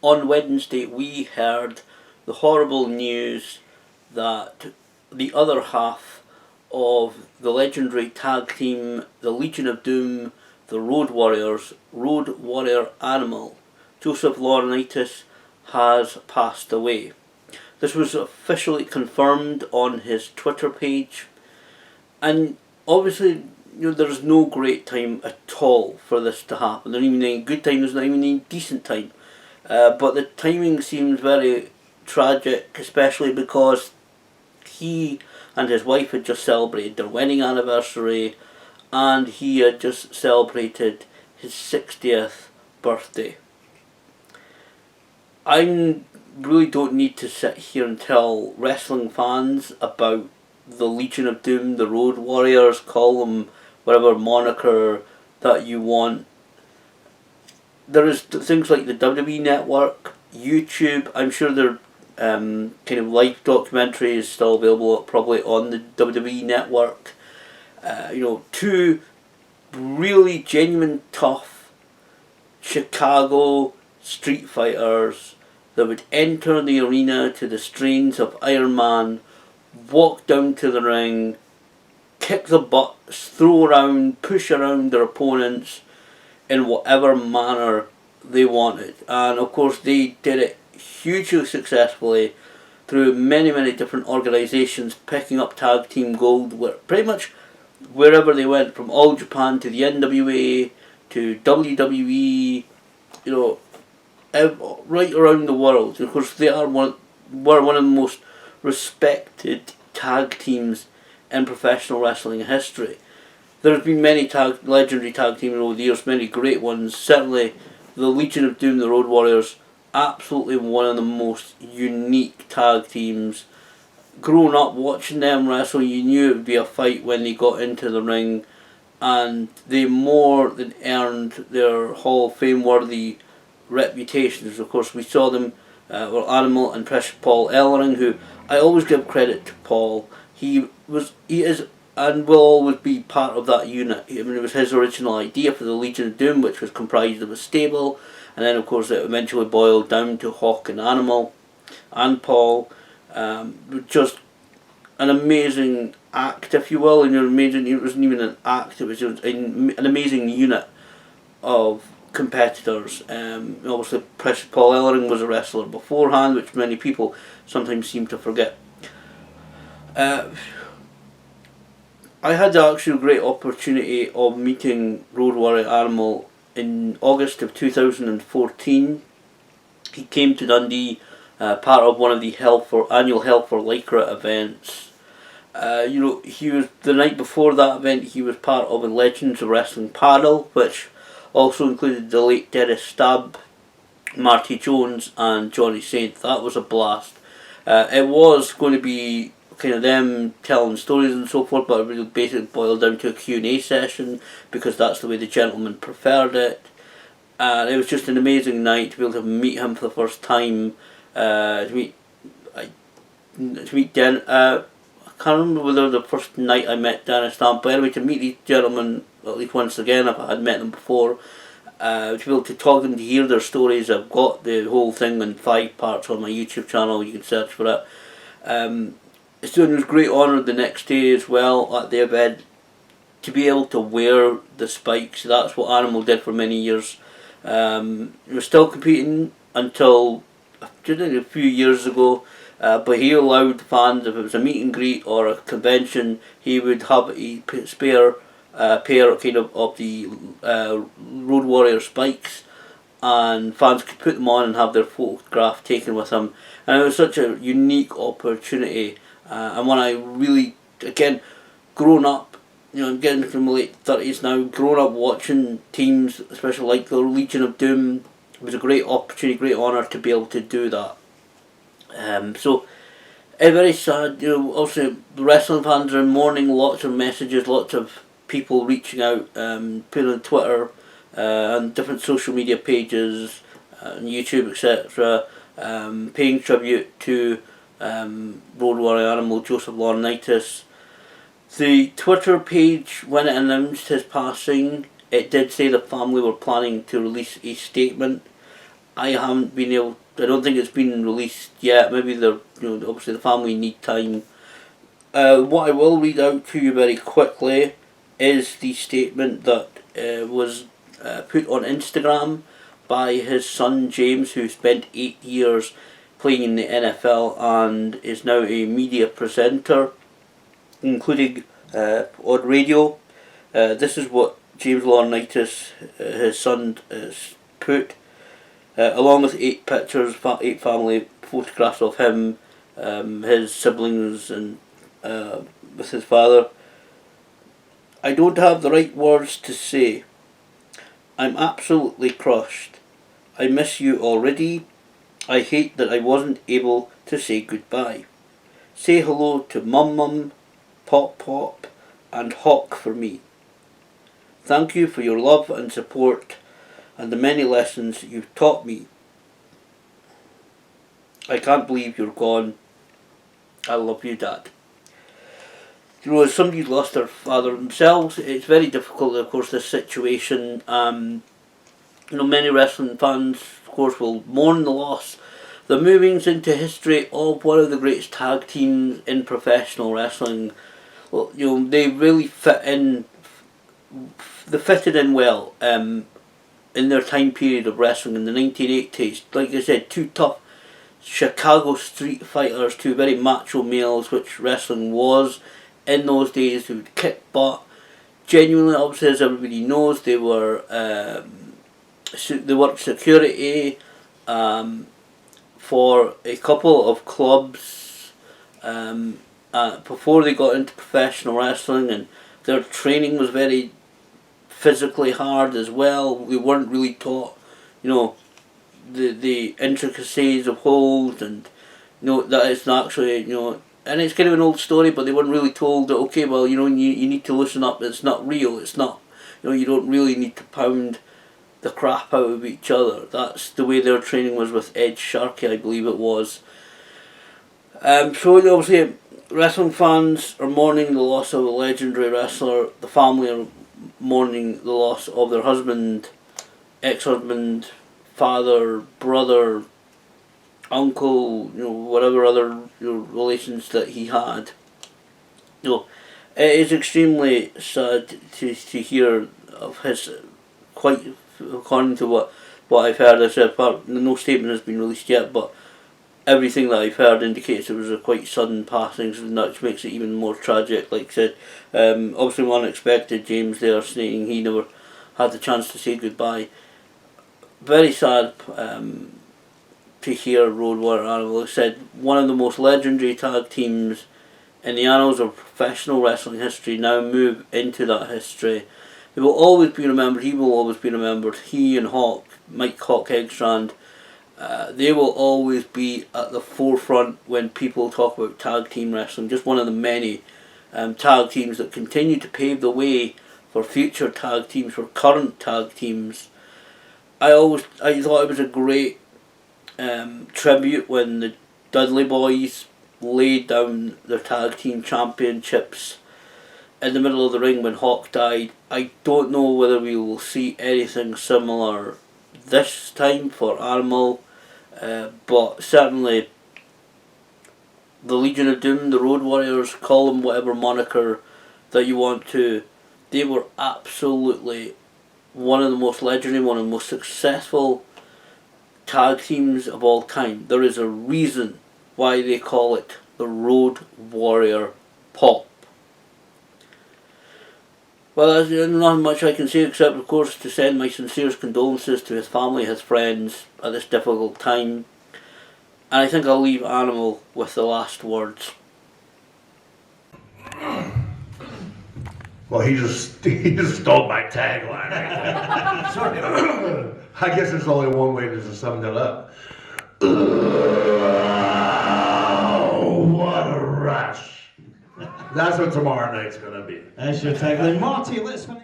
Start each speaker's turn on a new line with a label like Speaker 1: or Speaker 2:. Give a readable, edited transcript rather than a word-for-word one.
Speaker 1: On Wednesday, we heard the horrible news that the other half of the legendary tag team, the Legion of Doom, the Road Warriors, Road Warrior Animal, Joseph Laurinaitis, has passed away. This was officially confirmed on his Twitter page, and obviously, there's no great time at all for this to happen. There's not even any good time, there's not even any decent time. But the timing seems very tragic, especially because he and his wife had just celebrated their wedding anniversary, and he had just celebrated his 60th birthday. I really don't need to sit here and tell wrestling fans about the Legion of Doom, the Road Warriors, call them whatever moniker that you want. There is things like the WWE Network, YouTube. I'm sure their kind of live documentary is still available probably on the WWE Network. Two really genuine tough Chicago street fighters that would enter the arena to the strains of Iron Man, walk down to the ring, kick the butts, throw around, push around their opponents in whatever manner they wanted. And of course they did it hugely successfully through many different organisations, picking up tag team gold pretty much wherever they went, from All Japan to the NWA to WWE, right around the world. Of course they were one of the most respected tag teams in professional wrestling history. There have been many legendary tag teams over the years, many great ones. Certainly the Legion of Doom, the Road Warriors, absolutely one of the most unique tag teams. Growing up watching them wrestle, you knew it would be a fight when they got into the ring, and they more than earned their Hall of Fame worthy reputations. Of course, we saw them, Animal and Precious Paul Ellering, who I always give credit to Paul. He is and will always be part of that unit. I mean, it was his original idea for the Legion of Doom, which was comprised of a stable, and then of course it eventually boiled down to Hawk and Animal and Paul. Just an amazing act, if you will, and it wasn't even an act, it was just an amazing unit of competitors. Obviously Precious Paul Ellering was a wrestler beforehand, which many people sometimes seem to forget. I had the actual great opportunity of meeting Road Warrior Animal in August of 2014. He came to Dundee, part of one of the annual Hell for Lycra events. He was, the night before that event, he was part of a Legends of Wrestling panel, which also included the late Dennis Stabb, Marty Jones and Johnny Saint. That was a blast. It was going to be kind of them telling stories and so forth, but it really basically boiled down to a Q&A session because that's the way the gentleman preferred it. And it was just an amazing night to be able to meet him for the first time, to meet Den. I can't remember whether the first night I met Dennis Stamp, but anyway, to meet these gentlemen at least once again if I had met them before, to be able to talk to them, to hear their stories. I've got the whole thing in 5 parts on my YouTube channel, you can search for it. It was a great honour the next day as well at the event to be able to wear the spikes. That's what Animal did for many years. He was still competing until just a few years ago, but he allowed fans, if it was a meet and greet or a convention, he would have a spare pair kind of the Road Warrior spikes, and fans could put them on and have their photograph taken with him. And it was such a unique opportunity, and when I really, again, grown up, I'm getting from the late 30s now, grown up watching teams, especially like the Legion of Doom. It was a great opportunity, great honour to be able to do that. So it's very sad, also the wrestling fans are in mourning, lots of messages, lots of people reaching out, putting on Twitter and different social media pages, and YouTube, etc., paying tribute to Road Warrior Animal, Joseph Laurinaitis. The Twitter page, when it announced his passing, it did say the family were planning to release a statement. I haven't been able. I don't think it's been released yet. Maybe they're, obviously the family need time. What I will read out to you very quickly is the statement that was put on Instagram by his son James, who spent 8 years playing in the NFL and is now a media presenter, including on radio. This is what James Laurinaitis, his son, put, along with 8 pictures, 8 family photographs of him, his siblings, and with his father. I don't have the right words to say. I'm absolutely crushed. I miss you already. I hate that I wasn't able to say goodbye. Say hello to Mum Mum, Pop Pop, and Hawk for me. Thank you for your love and support and the many lessons you've taught me. I can't believe you're gone. I love you, Dad. As somebody's lost their father themselves, it's very difficult, of course, this situation. Many wrestling fans, of course, will mourn the loss. The movings into history of one of the greatest tag teams in professional wrestling. Well, they really fit in. They fitted in well in their time period of wrestling in the 1980s. Like I said, 2 tough Chicago street fighters, 2 very macho males, which wrestling was in those days, who would kick butt. Genuinely, obviously, as everybody knows, they were they worked security for a couple of clubs before they got into professional wrestling, and their training was very physically hard as well. We weren't really taught, the intricacies of holds, and that it's not actually, and it's kind of an old story, but they weren't really told that, okay, well, you need to loosen up, it's not real, it's not, you don't really need to pound the crap out of each other. That's the way their training was with Ed Sharkey, I believe it was. So obviously, wrestling fans are mourning the loss of a legendary wrestler. The family are mourning the loss of their husband, ex-husband, father, brother, uncle, whatever other relations that he had. It is extremely sad to hear of his, quite according to what I've heard. I said, no statement has been released yet, but everything that I've heard indicates it was a quite sudden passing, which makes it even more tragic. Like I said, obviously unexpected. James there saying he never had the chance to say goodbye. Very sad to hear Road Warrior Animal. Like I said, one of the most legendary tag teams in the annals of professional wrestling history now move into that history. They will always be remembered. He will always be remembered. He and Mike Hawk Hegstrand, they will always be at the forefront when people talk about tag team wrestling. Just one of the many tag teams that continue to pave the way for future tag teams, for current tag teams. I thought it was a great tribute when the Dudley Boys laid down their tag team championships in the middle of the ring when Hawk died. I don't know whether we will see anything similar this time for Animal, but certainly the Legion of Doom, the Road Warriors, call them whatever moniker that you want to, they were absolutely one of the most legendary, one of the most successful tag teams of all time. There is a reason why they call it the Road Warrior Pop. Well, there's not much I can say except, of course, to send my sincerest condolences to his family, his friends at this difficult time. And I think I'll leave Animal with the last words.
Speaker 2: Well, he just stole my tagline. Sorry. I guess there's only one way to sum that up. Oh, what a rush. That's what tomorrow night's gonna be.
Speaker 3: That's your tagline. Marty, let's finish.